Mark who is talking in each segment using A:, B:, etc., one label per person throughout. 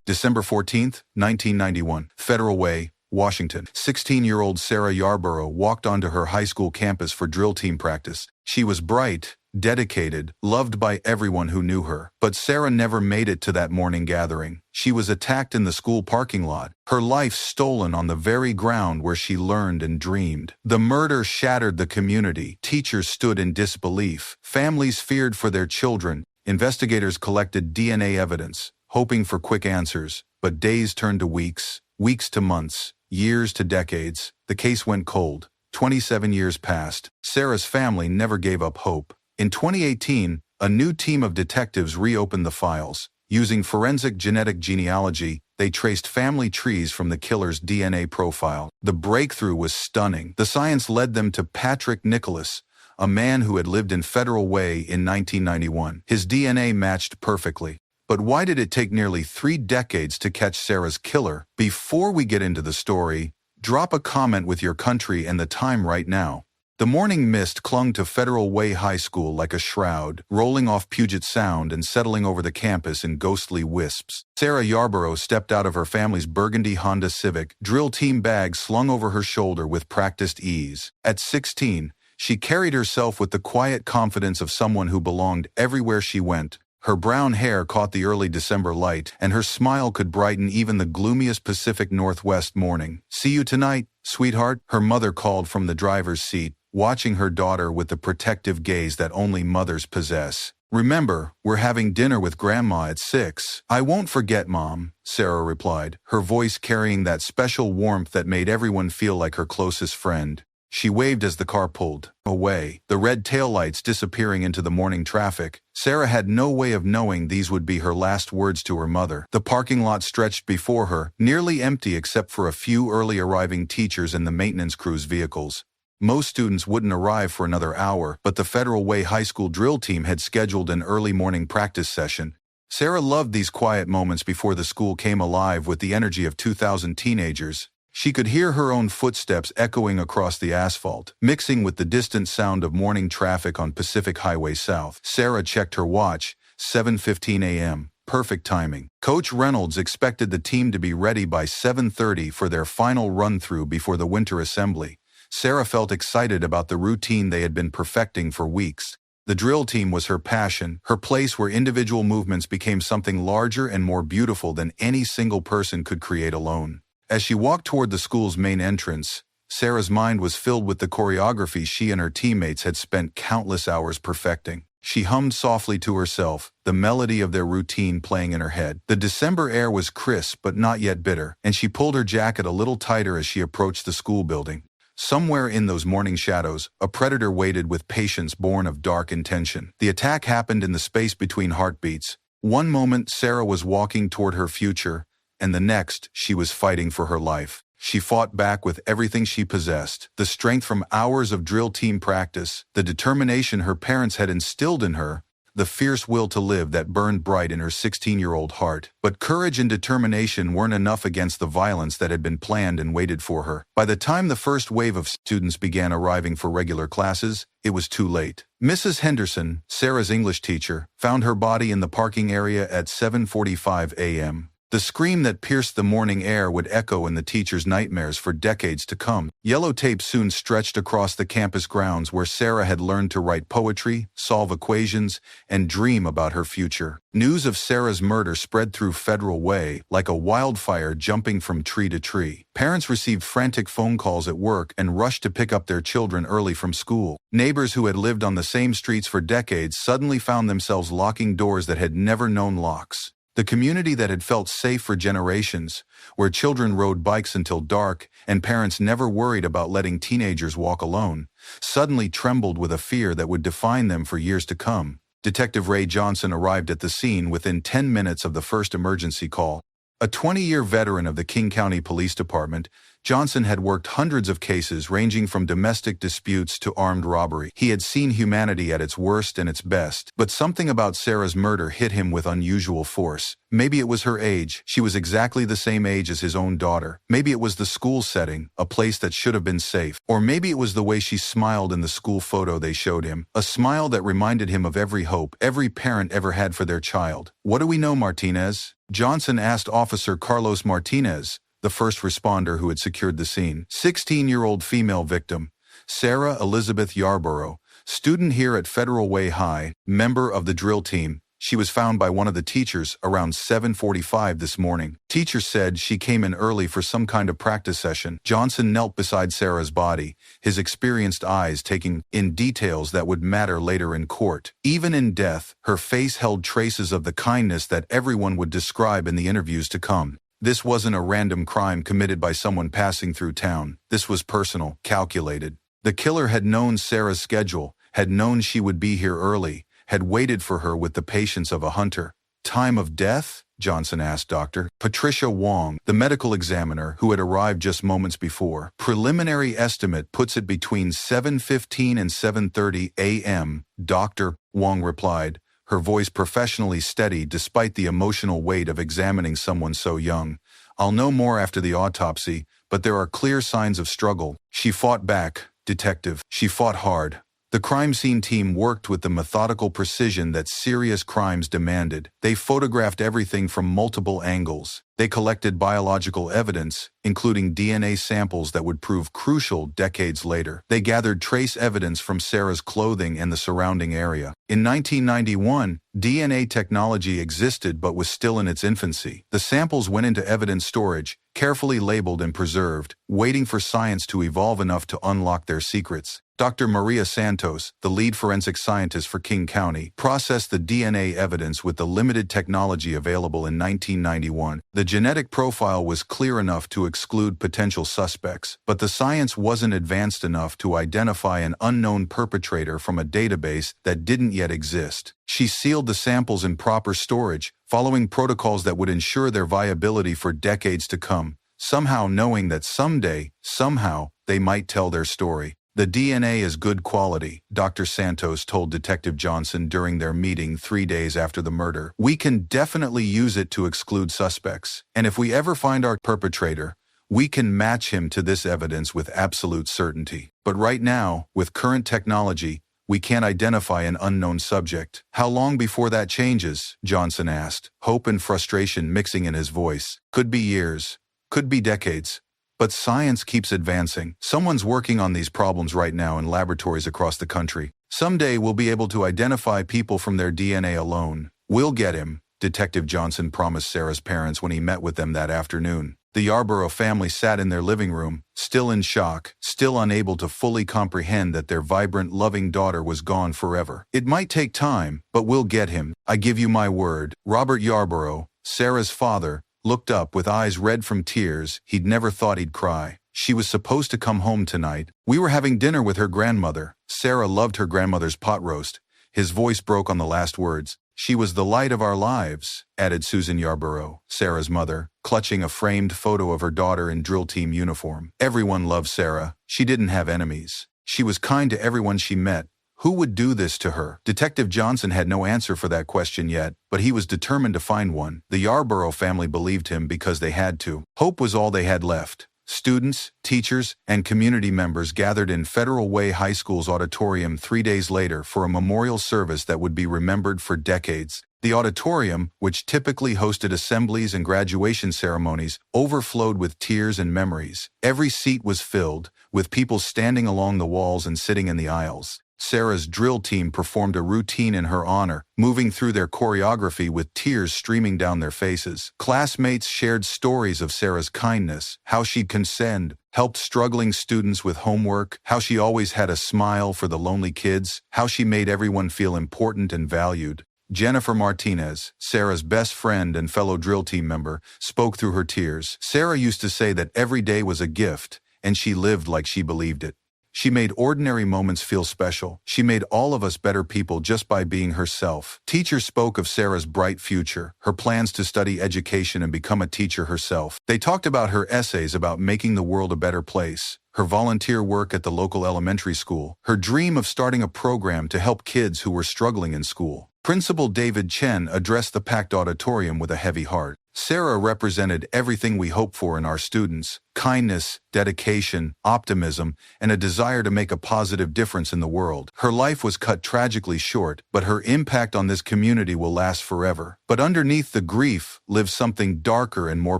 A: December 14, 1991. Federal Way, Washington. 16-year-old Sarah Yarborough walked onto her high school campus for drill team practice. She was bright, dedicated, loved by everyone who knew her. But Sarah never made it to that morning gathering. She was attacked in the school parking lot, her life stolen on the very ground where she learned and dreamed. The murder shattered the community. Teachers stood in disbelief. Families feared for their children. Investigators collected DNA evidence, hoping for quick answers. But days turned to weeks, weeks to months, years to decades. The case went cold. 27 years passed. Sarah's family never gave up hope. In 2018, a new team of detectives reopened the files. Using forensic genetic genealogy, they traced family trees from the killer's DNA profile. The breakthrough was stunning. The science led them to Patrick Nicholas, a man who had lived in Federal Way in 1991. His DNA matched perfectly. But why did it take nearly 3 decades to catch Sarah's killer? Before we get into the story, drop a comment with your country and the time right now. The morning mist clung to Federal Way High School like a shroud, rolling off Puget Sound and settling over the campus in ghostly wisps. Sarah Yarborough stepped out of her family's burgundy Honda Civic, drill team bag slung over her shoulder with practiced ease. At 16, she carried herself with the quiet confidence of someone who belonged everywhere she went. Her brown hair caught the early December light, and her smile could brighten even the gloomiest Pacific Northwest morning. "See you tonight, sweetheart," her mother called from the driver's seat, watching her daughter with the protective gaze that only mothers possess. "Remember, we're having dinner with Grandma at 6. "I won't forget, Mom," Sarah replied, her voice carrying that special warmth that made everyone feel like her closest friend. She waved as the car pulled away, the red taillights disappearing into the morning traffic. Sarah had no way of knowing these would be her last words to her mother. The parking lot stretched before her, nearly empty except for a few early arriving teachers and the maintenance crew's vehicles. Most students wouldn't arrive for another hour, but the Federal Way High School drill team had scheduled an early morning practice session. Sarah loved these quiet moments before the school came alive with the energy of 2,000 teenagers. She could hear her own footsteps echoing across the asphalt, mixing with the distant sound of morning traffic on Pacific Highway South. Sarah checked her watch, 7:15 a.m. Perfect timing. Coach Reynolds expected the team to be ready by 7:30 for their final run-through before the winter assembly. Sarah felt excited about the routine they had been perfecting for weeks. The drill team was her passion, her place where individual movements became something larger and more beautiful than any single person could create alone. As she walked toward the school's main entrance, Sarah's mind was filled with the choreography she and her teammates had spent countless hours perfecting. She hummed softly to herself, the melody of their routine playing in her head. The December air was crisp but not yet bitter, and she pulled her jacket a little tighter as she approached the school building. Somewhere in those morning shadows, a predator waited with patience born of dark intention. The attack happened in the space between heartbeats. One moment Sarah was walking toward her future, and the next, she was fighting for her life. She fought back with everything she possessed, the strength from hours of drill team practice, the determination her parents had instilled in her, the fierce will to live that burned bright in her 16-year-old heart. But courage and determination weren't enough against the violence that had been planned and waited for her. By the time the first wave of students began arriving for regular classes, it was too late. Mrs. Henderson, Sarah's English teacher, found her body in the parking area at 7:45 a.m. The scream that pierced the morning air would echo in the teacher's nightmares for decades to come. Yellow tape soon stretched across the campus grounds where Sarah had learned to write poetry, solve equations, and dream about her future. News of Sarah's murder spread through Federal Way like a wildfire jumping from tree to tree. Parents received frantic phone calls at work and rushed to pick up their children early from school. Neighbors who had lived on the same streets for decades suddenly found themselves locking doors that had never known locks. The community that had felt safe for generations, where children rode bikes until dark and parents never worried about letting teenagers walk alone, suddenly trembled with a fear that would define them for years to come. Detective Ray Johnson arrived at the scene within 10 minutes of the first emergency call. A 20-year veteran of the King County Police Department, Johnson had worked hundreds of cases ranging from domestic disputes to armed robbery. He had seen humanity at its worst and its best, but something about Sarah's murder hit him with unusual force. Maybe it was her age. She was exactly the same age as his own daughter. Maybe it was the school setting, a place that should have been safe. Or maybe it was the way she smiled in the school photo they showed him, a smile that reminded him of every hope every parent ever had for their child. "What do we know, Martinez?" Johnson asked Officer Carlos Martinez, the first responder who had secured the scene. 16-year-old female victim, Sarah Elizabeth Yarborough, student here at Federal Way High, member of the drill team. She was found by one of the teachers around 7:45 this morning. Teacher said she came in early for some kind of practice session. Johnson knelt beside Sarah's body, his experienced eyes taking in details that would matter later in court. Even in death, her face held traces of the kindness that everyone would describe in the interviews to come. This wasn't a random crime committed by someone passing through town. This was personal, calculated. The killer had known Sarah's schedule, had known she would be here early, had waited for her with the patience of a hunter. "Time of death?" Johnson asked Dr. Patricia Wong, the medical examiner who had arrived just moments before. "Preliminary estimate puts it between 7:15 and 7:30 a.m., Dr. Wong replied, her voice professionally steady despite the emotional weight of examining someone so young. "I'll know more after the autopsy, but there are clear signs of struggle. She fought back, detective. She fought hard." The crime scene team worked with the methodical precision that serious crimes demanded. They photographed everything from multiple angles. They collected biological evidence, including DNA samples that would prove crucial decades later. They gathered trace evidence from Sarah's clothing and the surrounding area. In 1991, DNA technology existed but was still in its infancy. The samples went into evidence storage, carefully labeled and preserved, waiting for science to evolve enough to unlock their secrets. Dr. Maria Santos, the lead forensic scientist for King County, processed the DNA evidence with the limited technology available in 1991. The genetic profile was clear enough to exclude potential suspects, but the science wasn't advanced enough to identify an unknown perpetrator from a database that didn't yet exist. She sealed the samples in proper storage, following protocols that would ensure their viability for decades to come, somehow knowing that someday, somehow, they might tell their story. "The DNA is good quality," Dr. Santos told Detective Johnson during their meeting 3 days after the murder. "We can definitely use it to exclude suspects. And if we ever find our perpetrator, we can match him to this evidence with absolute certainty. But right now, with current technology, we can't identify an unknown subject." "How long before that changes?" Johnson asked, hope and frustration mixing in his voice. "Could be years. Could be decades. But science keeps advancing. Someone's working on these problems right now in laboratories across the country. Someday we'll be able to identify people from their DNA alone. We'll get him," Detective Johnson promised Sarah's parents when he met with them that afternoon. The Yarborough family sat in their living room, still in shock, still unable to fully comprehend that their vibrant, loving daughter was gone forever. "It might take time, but we'll get him. I give you my word." Robert Yarborough, Sarah's father, looked up with eyes red from tears. He'd never thought he'd cry. "She was supposed to come home tonight. We were having dinner with her grandmother. Sarah loved her grandmother's pot roast." His voice broke on the last words. "She was the light of our lives," added Susan Yarborough, Sarah's mother, clutching a framed photo of her daughter in drill team uniform. "Everyone loved Sarah. She didn't have enemies. She was kind to everyone she met. Who would do this to her?" Detective Johnson had no answer for that question yet, but he was determined to find one. The Yarborough family believed him because they had to. Hope was all they had left. Students, teachers, and community members gathered in Federal Way High School's auditorium 3 days later for a memorial service that would be remembered for decades. The auditorium, which typically hosted assemblies and graduation ceremonies, overflowed with tears and memories. Every seat was filled, with people standing along the walls and sitting in the aisles. Sarah's drill team performed a routine in her honor, moving through their choreography with tears streaming down their faces. Classmates shared stories of Sarah's kindness, how she'd condescend, helped struggling students with homework, how she always had a smile for the lonely kids, how she made everyone feel important and valued. Jennifer Martinez, Sarah's best friend and fellow drill team member, spoke through her tears. Sarah used to say that every day was a gift, and she lived like she believed it. She made ordinary moments feel special. She made all of us better people just by being herself. Teachers spoke of Sarah's bright future, her plans to study education and become a teacher herself. They talked about her essays about making the world a better place, her volunteer work at the local elementary school, her dream of starting a program to help kids who were struggling in school. Principal David Chen addressed the packed auditorium with a heavy heart. Sarah represented everything we hope for in our students: kindness, dedication, optimism, and a desire to make a positive difference in the world. Her life was cut tragically short, but her impact on this community will last forever. But underneath the grief lives something darker and more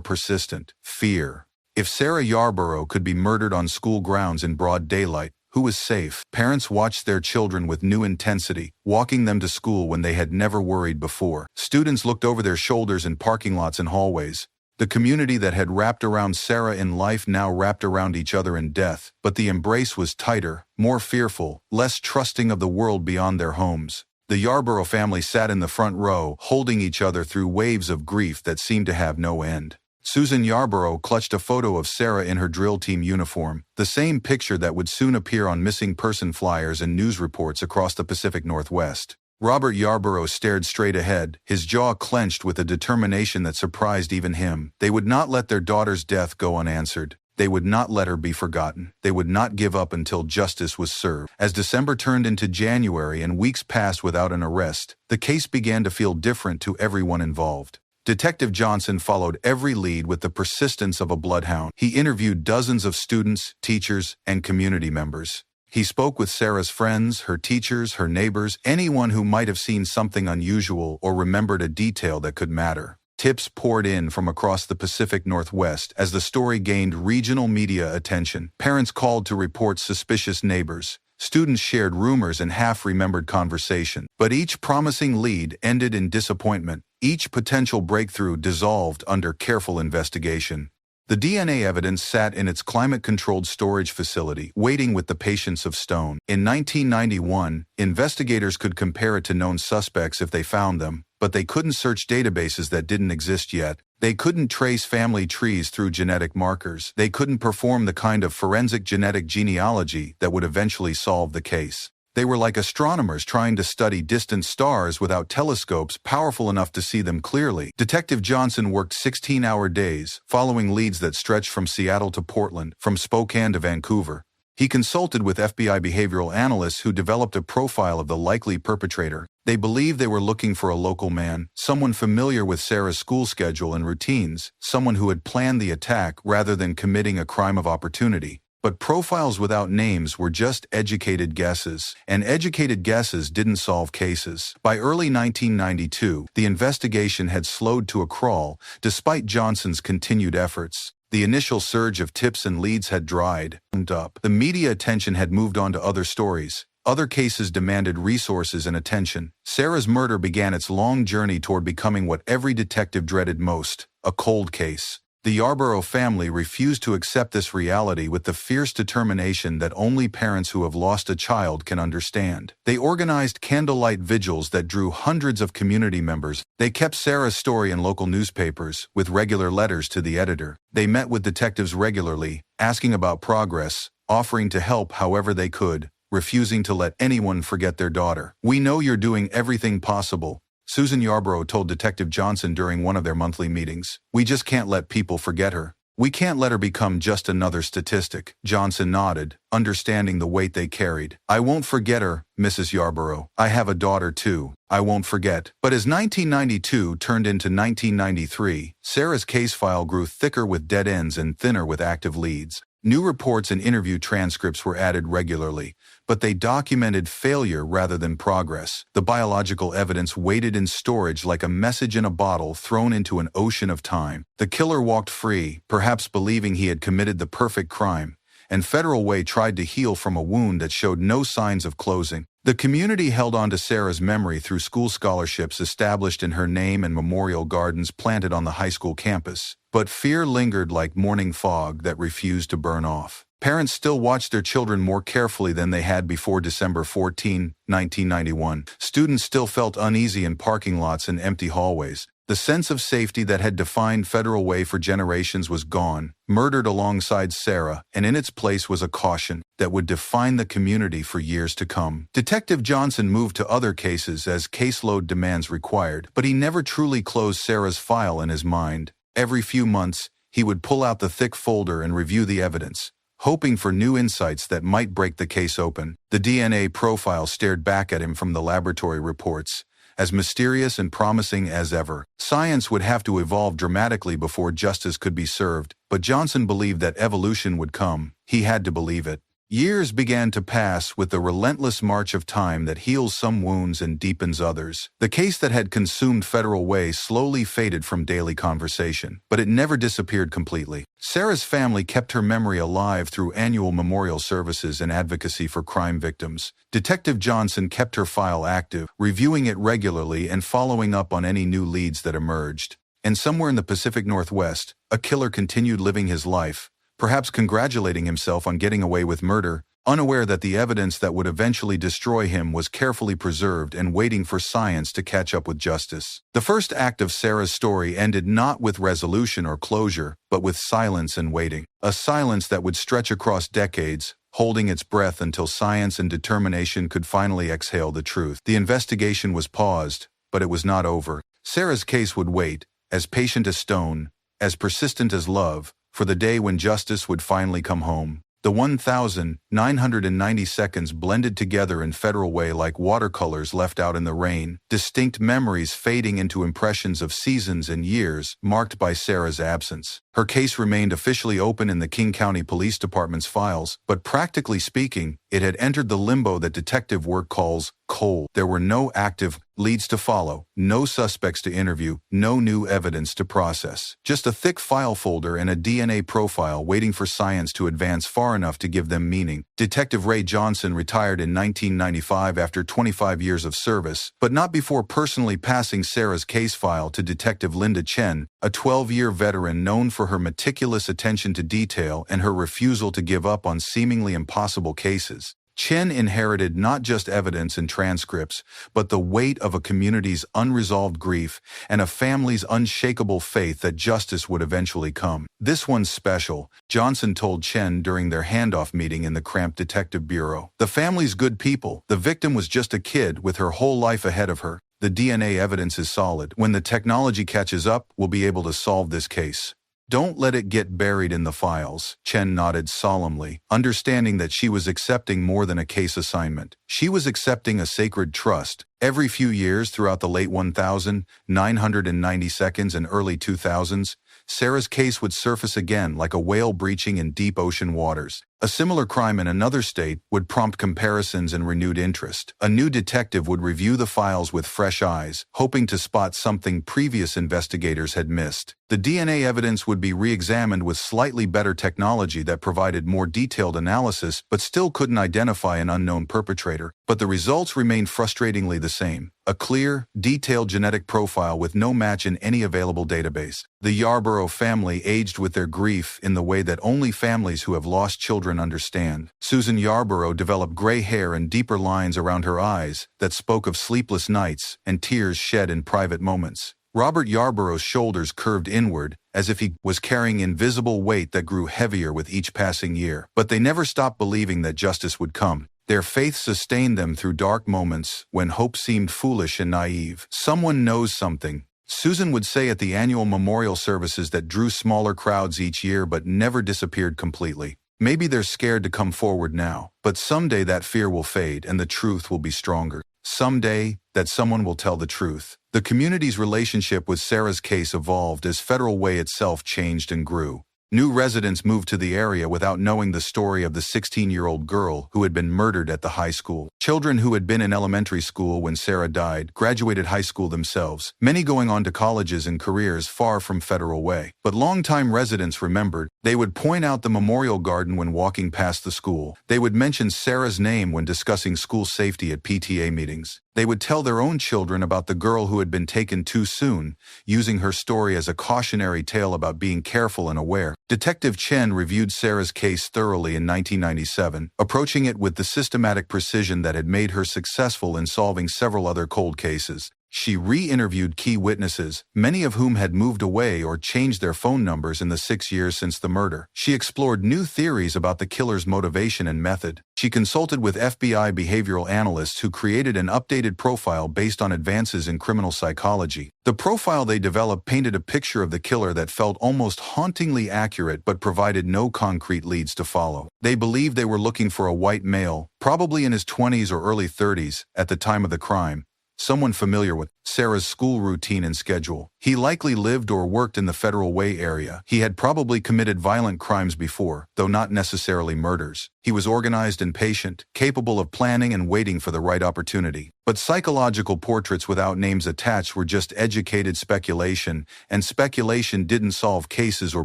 A: persistent: fear. If Sarah Yarborough could be murdered on school grounds in broad daylight, who was safe? Parents watched their children with new intensity, walking them to school when they had never worried before. Students looked over their shoulders in parking lots and hallways. The community that had wrapped around Sarah in life now wrapped around each other in death, but the embrace was tighter, more fearful, less trusting of the world beyond their homes. The Yarborough family sat in the front row, holding each other through waves of grief that seemed to have no end. Susan Yarborough clutched a photo of Sarah in her drill team uniform, the same picture that would soon appear on missing person flyers and news reports across the Pacific Northwest. Robert Yarborough stared straight ahead, his jaw clenched with a determination that surprised even him. They would not let their daughter's death go unanswered. They would not let her be forgotten. They would not give up until justice was served. As December turned into January and weeks passed without an arrest, the case began to feel different to everyone involved. Detective Johnson followed every lead with the persistence of a bloodhound. He interviewed dozens of students, teachers, and community members. He spoke with Sarah's friends, her teachers, her neighbors, anyone who might have seen something unusual or remembered a detail that could matter. Tips poured in from across the Pacific Northwest as the story gained regional media attention. Parents called to report suspicious neighbors. Students shared rumors and half-remembered conversation. But each promising lead ended in disappointment. Each potential breakthrough dissolved under careful investigation. The DNA evidence sat in its climate-controlled storage facility, waiting with the patience of stone. In 1991, investigators could compare it to known suspects if they found them, but they couldn't search databases that didn't exist yet. They couldn't trace family trees through genetic markers. They couldn't perform the kind of forensic genetic genealogy that would eventually solve the case. They were like astronomers trying to study distant stars without telescopes powerful enough to see them clearly. Detective Johnson worked 16-hour days, following leads that stretched from Seattle to Portland, from Spokane to Vancouver. He consulted with FBI behavioral analysts who developed a profile of the likely perpetrator. They believed they were looking for a local man, someone familiar with Sarah's school schedule and routines, someone who had planned the attack rather than committing a crime of opportunity. But profiles without names were just educated guesses, and educated guesses didn't solve cases. By early 1992, the investigation had slowed to a crawl, despite Johnson's continued efforts. The initial surge of tips and leads had dried up. The media attention had moved on to other stories. Other cases demanded resources and attention. Sarah's murder began its long journey toward becoming what every detective dreaded most: a cold case. The Yarborough family refused to accept this reality with the fierce determination that only parents who have lost a child can understand. They organized candlelight vigils that drew hundreds of community members. They kept Sarah's story in local newspapers, with regular letters to the editor. They met with detectives regularly, asking about progress, offering to help however they could, refusing to let anyone forget their daughter. "We know you're doing everything possible," Susan Yarborough told Detective Johnson during one of their monthly meetings. "We just can't let people forget her. We can't let her become just another statistic." Johnson nodded, understanding the weight they carried. "I won't forget her, Mrs. Yarborough. I have a daughter too. I won't forget." But as 1992 turned into 1993, Sarah's case file grew thicker with dead ends and thinner with active leads. New reports and interview transcripts were added regularly, but they documented failure rather than progress. The biological evidence waited in storage like a message in a bottle thrown into an ocean of time. The killer walked free, perhaps believing he had committed the perfect crime, and Federal Way tried to heal from a wound that showed no signs of closing. The community held on to Sarah's memory through school scholarships established in her name and memorial gardens planted on the high school campus. But fear lingered like morning fog that refused to burn off. Parents still watched their children more carefully than they had before December 14, 1991. Students still felt uneasy in parking lots and empty hallways. The sense of safety that had defined Federal Way for generations was gone, murdered alongside Sarah, and in its place was a caution that would define the community for years to come. Detective Johnson moved to other cases as caseload demands required, but he never truly closed Sarah's file in his mind. Every few months, he would pull out the thick folder and review the evidence, hoping for new insights that might break the case open. The DNA profile stared back at him from the laboratory reports, as mysterious and promising as ever. Science would have to evolve dramatically before justice could be served, but Johnson believed that evolution would come. He had to believe it. Years began to pass with the relentless march of time that heals some wounds and deepens others. The case that had consumed Federal Way slowly faded from daily conversation, but it never disappeared completely. Sarah's family kept her memory alive through annual memorial services and advocacy for crime victims. Detective Johnson kept her file active, reviewing it regularly and following up on any new leads that emerged. And somewhere in the Pacific Northwest, a killer continued living his life, perhaps congratulating himself on getting away with murder, unaware that the evidence that would eventually destroy him was carefully preserved and waiting for science to catch up with justice. The first act of Sarah's story ended not with resolution or closure, but with silence and waiting. A silence that would stretch across decades, holding its breath until science and determination could finally exhale the truth. The investigation was paused, but it was not over. Sarah's case would wait, as patient as stone, as persistent as love, for the day when justice would finally come home. The 1,990 seconds blended together in Federal Way like watercolors left out in the rain, distinct memories fading into impressions of seasons and years marked by Sarah's absence. Her case remained officially open in the King County Police Department's files, but practically speaking, it had entered the limbo that detective work calls cold. There were no active leads to follow, no suspects to interview, no new evidence to process. Just a thick file folder and a DNA profile waiting for science to advance far enough to give them meaning. Detective Ray Johnson retired in 1995 after 25 years of service, but not before personally passing Sarah's case file to Detective Linda Chen, a 12-year veteran known for her meticulous attention to detail and her refusal to give up on seemingly impossible cases. Chen inherited not just evidence and transcripts, but the weight of a community's unresolved grief and a family's unshakable faith that justice would eventually come. "This one's special," Johnson told Chen during their handoff meeting in the cramped detective bureau. "The family's good people. The victim was just a kid with her whole life ahead of her. The DNA evidence is solid. When the technology catches up, we'll be able to solve this case. Don't let it get buried in the files." Chen nodded solemnly, understanding that she was accepting more than a case assignment. She was accepting a sacred trust. Every few years throughout the late 1990 seconds and early 2000s, Sarah's case would surface again like a whale breaching in deep ocean waters. A similar crime in another state would prompt comparisons and renewed interest. A new detective would review the files with fresh eyes, hoping to spot something previous investigators had missed. The DNA evidence would be re-examined with slightly better technology that provided more detailed analysis but still couldn't identify an unknown perpetrator. But the results remained frustratingly the same. A clear, detailed genetic profile with no match in any available database. The Yarborough family aged with their grief in the way that only families who have lost children understand. Susan Yarborough developed gray hair and deeper lines around her eyes that spoke of sleepless nights and tears shed in private moments. Robert Yarborough's shoulders curved inward, as if he was carrying invisible weight that grew heavier with each passing year. But they never stopped believing that justice would come. Their faith sustained them through dark moments when hope seemed foolish and naive. "Someone knows something," Susan would say at the annual memorial services that drew smaller crowds each year but never disappeared completely. "Maybe they're scared to come forward now, but someday that fear will fade and the truth will be stronger. Someday, that someone will tell the truth." The community's relationship with Sarah's case evolved as Federal Way itself changed and grew. New residents moved to the area without knowing the story of the 16-year-old girl who had been murdered at the high school. Children who had been in elementary school when Sarah died graduated high school themselves, many going on to colleges and careers far from Federal Way. But longtime residents remembered. They would point out the memorial garden when walking past the school. They would mention Sarah's name when discussing school safety at PTA meetings. They would tell their own children about the girl who had been taken too soon, using her story as a cautionary tale about being careful and aware. Detective Chen reviewed Sarah's case thoroughly in 1997, approaching it with the systematic precision that had made her successful in solving several other cold cases. She re-interviewed key witnesses, many of whom had moved away or changed their phone numbers in the 6 years since the murder. She explored new theories about the killer's motivation and method. She consulted with FBI behavioral analysts who created an updated profile based on advances in criminal psychology. The profile they developed painted a picture of the killer that felt almost hauntingly accurate but provided no concrete leads to follow. They believed they were looking for a white male, probably in his 20s or early 30s, at the time of the crime. Someone familiar with Sarah's school routine and schedule. He likely lived or worked in the Federal Way area. He had probably committed violent crimes before, though not necessarily murders. He was organized and patient, capable of planning and waiting for the right opportunity. But psychological portraits without names attached were just educated speculation, and speculation didn't solve cases or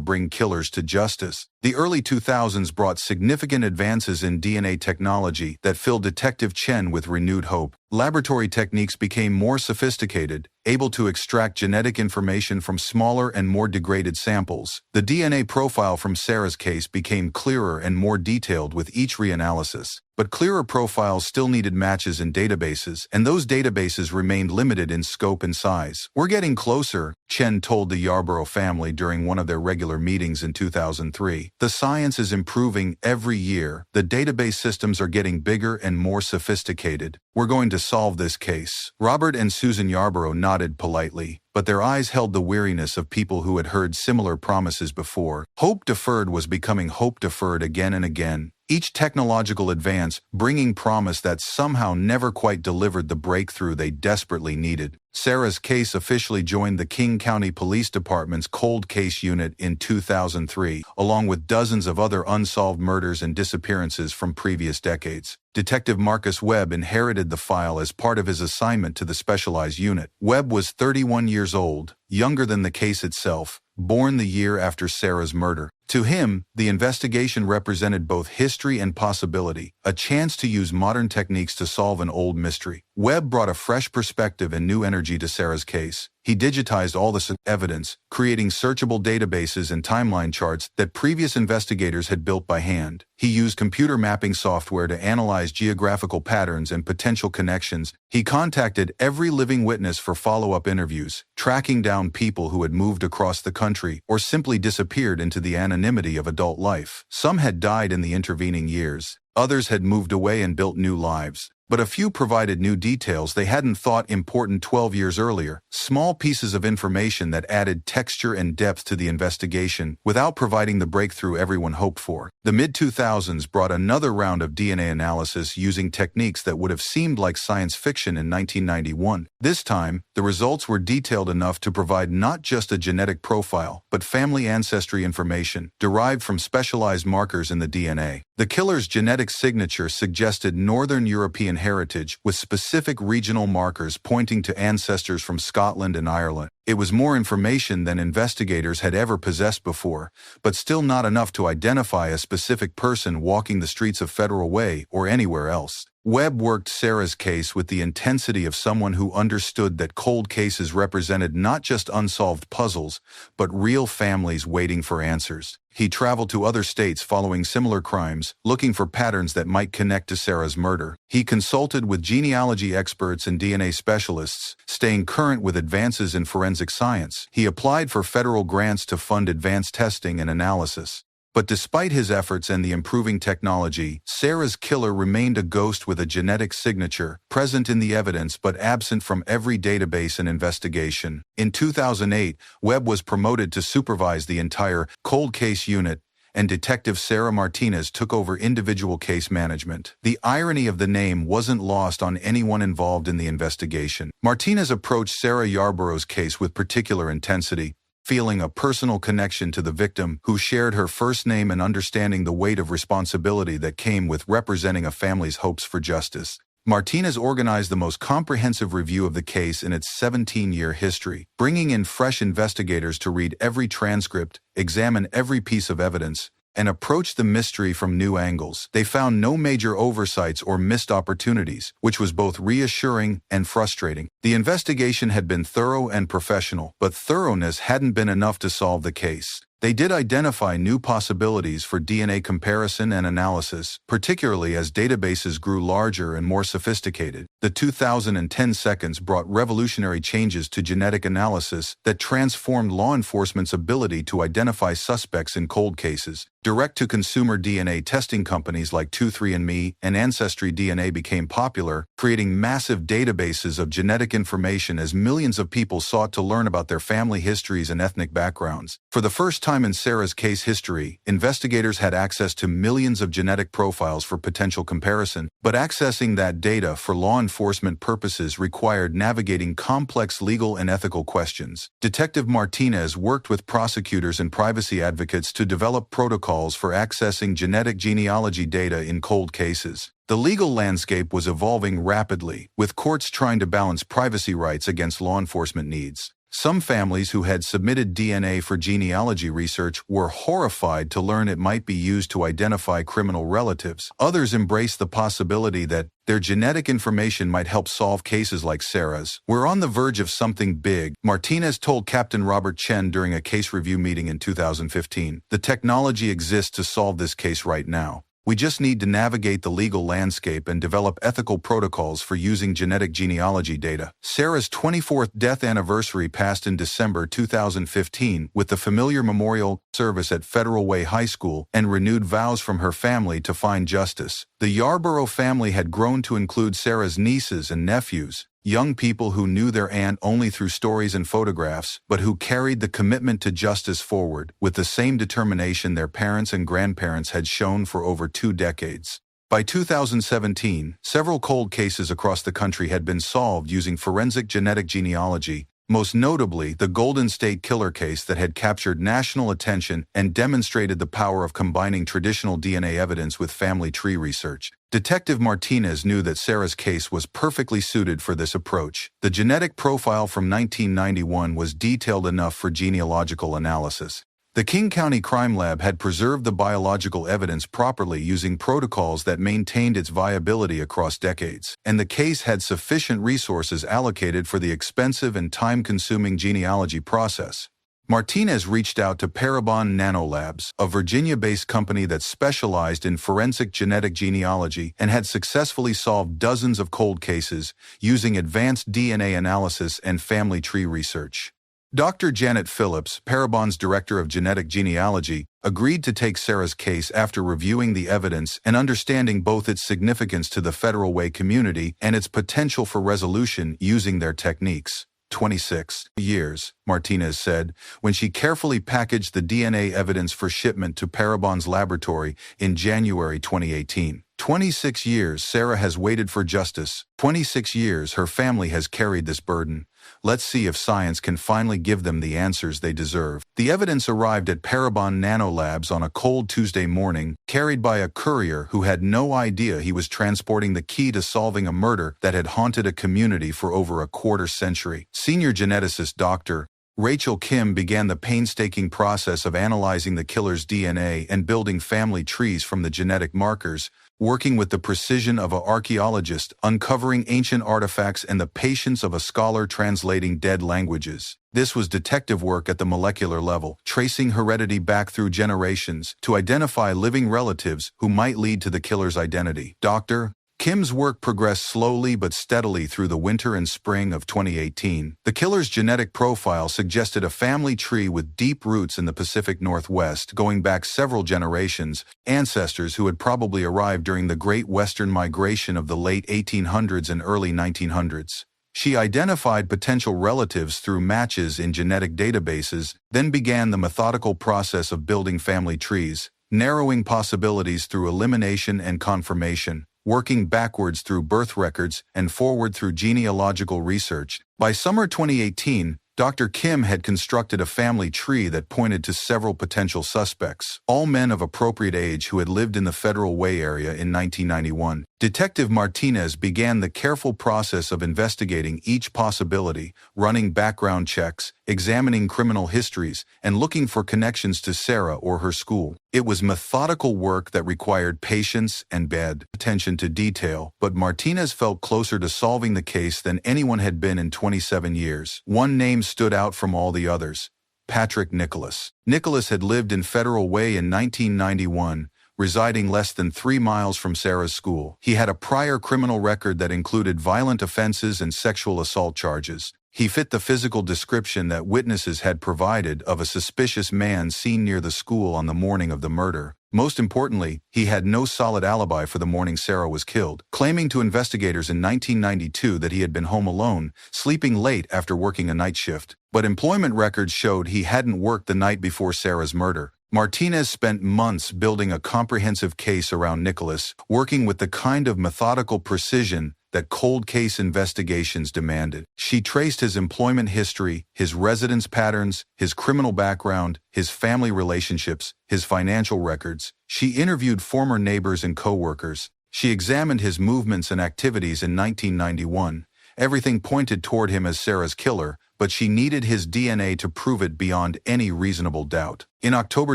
A: bring killers to justice. The early 2000s brought significant advances in DNA technology that filled Detective Chen with renewed hope. Laboratory techniques became more sophisticated, able to extract genetic information from smaller and more degraded samples. The DNA profile from Sarah's case became clearer and more detailed with each reanalysis. But clearer profiles still needed matches in databases, and those databases remained limited in scope and size. "We're getting closer," Chen told the Yarborough family during one of their regular meetings in 2003. "The science is improving every year. The database systems are getting bigger and more sophisticated. We're going to solve this case." Robert and Susan Yarborough nodded politely, but their eyes held the weariness of people who had heard similar promises before. Hope deferred was becoming hope deferred again and again. Each technological advance bringing promise that somehow never quite delivered the breakthrough they desperately needed. Sarah's case officially joined the King County Police Department's Cold Case Unit in 2003, along with dozens of other unsolved murders and disappearances from previous decades. Detective Marcus Webb inherited the file as part of his assignment to the specialized unit. Webb was 31 years old, younger than the case itself, born the year after Sarah's murder. To him, the investigation represented both history and possibility, a chance to use modern techniques to solve an old mystery. Webb brought a fresh perspective and new energy to Sarah's case. He digitized all the evidence, creating searchable databases and timeline charts that previous investigators had built by hand. He used computer mapping software to analyze geographical patterns and potential connections. He contacted every living witness for follow-up interviews, tracking down people who had moved across the country or simply disappeared into the anonymity of adult life. Some had died in the intervening years. Others had moved away and built new lives. But a few provided new details they hadn't thought important 12 years earlier, small pieces of information that added texture and depth to the investigation without providing the breakthrough everyone hoped for. The mid-2000s brought another round of DNA analysis using techniques that would have seemed like science fiction in 1991. This time, the results were detailed enough to provide not just a genetic profile, but family ancestry information derived from specialized markers in the DNA. The killer's genetic signature suggested Northern European heritage with specific regional markers pointing to ancestors from Scotland and Ireland. It was more information than investigators had ever possessed before, but still not enough to identify a specific person walking the streets of Federal Way or anywhere else. Webb worked Sarah's case with the intensity of someone who understood that cold cases represented not just unsolved puzzles, but real families waiting for answers. He traveled to other states following similar crimes, looking for patterns that might connect to Sarah's murder. He consulted with genealogy experts and DNA specialists, staying current with advances in forensic science. He applied for federal grants to fund advanced testing and analysis. But despite his efforts and the improving technology, Sarah's killer remained a ghost with a genetic signature, present in the evidence but absent from every database and investigation. In 2008, Webb was promoted to supervise the entire cold case unit, and Detective Sarah Martinez took over individual case management. The irony of the name wasn't lost on anyone involved in the investigation. Martinez approached Sarah Yarborough's case with particular intensity, feeling a personal connection to the victim who shared her first name and understanding the weight of responsibility that came with representing a family's hopes for justice. Martinez organized the most comprehensive review of the case in its 17-year history, bringing in fresh investigators to read every transcript, examine every piece of evidence, and approach the mystery from new angles. They found no major oversights or missed opportunities, which was both reassuring and frustrating. The investigation had been thorough and professional, but thoroughness hadn't been enough to solve the case. They did identify new possibilities for DNA comparison and analysis, particularly as databases grew larger and more sophisticated. The 2010 seconds brought revolutionary changes to genetic analysis that transformed law enforcement's ability to identify suspects in cold cases. Direct-to-consumer DNA testing companies like 23andMe and Ancestry DNA became popular, creating massive databases of genetic information as millions of people sought to learn about their family histories and ethnic backgrounds. For the first time in Sarah's case history, investigators had access to millions of genetic profiles for potential comparison, but accessing that data for law enforcement purposes required navigating complex legal and ethical questions. Detective Martinez worked with prosecutors and privacy advocates to develop protocols for accessing genetic genealogy data in cold cases. The legal landscape was evolving rapidly, with courts trying to balance privacy rights against law enforcement needs. Some families who had submitted DNA for genealogy research were horrified to learn it might be used to identify criminal relatives. Others embraced the possibility that their genetic information might help solve cases like Sarah's. "We're on the verge of something big," Martinez told Captain Robert Chen during a case review meeting in 2015. "The technology exists to solve this case right now. We just need to navigate the legal landscape and develop ethical protocols for using genetic genealogy data." Sarah's 24th death anniversary passed in December 2015 with the familiar memorial service at Federal Way High School and renewed vows from her family to find justice. The Yarborough family had grown to include Sarah's nieces and nephews, young people who knew their aunt only through stories and photographs, but who carried the commitment to justice forward with the same determination their parents and grandparents had shown for over 2 decades. By 2017, several cold cases across the country had been solved using forensic genetic genealogy, most notably the Golden State Killer case that had captured national attention and demonstrated the power of combining traditional DNA evidence with family tree research. Detective Martinez knew that Sarah's case was perfectly suited for this approach. The genetic profile from 1991 was detailed enough for genealogical analysis. The King County Crime Lab had preserved the biological evidence properly using protocols that maintained its viability across decades, and the case had sufficient resources allocated for the expensive and time-consuming genealogy process. Martinez reached out to Parabon Nanolabs, a Virginia-based company that specialized in forensic genetic genealogy and had successfully solved dozens of cold cases using advanced DNA analysis and family tree research. Dr. Janet Phillips, Parabon's director of genetic genealogy, agreed to take Sarah's case after reviewing the evidence and understanding both its significance to the Federal Way community and its potential for resolution using their techniques. 26 years, Martinez said, when she carefully packaged the DNA evidence for shipment to Parabon's laboratory in January 2018. 26 years Sarah has waited for justice. 26 years her family has carried this burden. Let's see if science can finally give them the answers they deserve. The evidence arrived at Parabon Nanolabs on a cold Tuesday morning, carried by a courier who had no idea he was transporting the key to solving a murder that had haunted a community for over a quarter century. Senior geneticist Dr. Rachel Kim began the painstaking process of analyzing the killer's DNA and building family trees from the genetic markers, working with the precision of an archaeologist, uncovering ancient artifacts and the patience of a scholar translating dead languages. This was detective work at the molecular level, tracing heredity back through generations to identify living relatives who might lead to the killer's identity. Dr. Kim's work progressed slowly but steadily through the winter and spring of 2018. The killer's genetic profile suggested a family tree with deep roots in the Pacific Northwest, going back several generations, ancestors who had probably arrived during the Great Western Migration of the late 1800s and early 1900s. She identified potential relatives through matches in genetic databases, then began the methodical process of building family trees, narrowing possibilities through elimination and confirmation, working backwards through birth records and forward through genealogical research. By summer 2018, Dr. Kim had constructed a family tree that pointed to several potential suspects, all men of appropriate age who had lived in the Federal Way area in 1991. Detective Martinez began the careful process of investigating each possibility, running background checks, examining criminal histories, and looking for connections to Sarah or her school. It was methodical work that required patience and attention to detail, but Martinez felt closer to solving the case than anyone had been in 27 years. One name stood out from all the others: Patrick Nicholas. Nicholas had lived in Federal Way in 1991, residing less than 3 miles from Sarah's school. He had a prior criminal record that included violent offenses and sexual assault charges. He fit the physical description that witnesses had provided of a suspicious man seen near the school on the morning of the murder. Most importantly, he had no solid alibi for the morning Sarah was killed, claiming to investigators in 1992 that he had been home alone, sleeping late after working a night shift. But employment records showed he hadn't worked the night before Sarah's murder. Martinez spent months building a comprehensive case around Nicholas, working with the kind of methodical precision that cold case investigations demanded. She traced his employment history, his residence patterns, his criminal background, his family relationships, his financial records. She interviewed former neighbors and co-workers. She examined his movements and activities in 1991. Everything pointed toward him as Sarah's killer, but she needed his DNA to prove it beyond any reasonable doubt. In October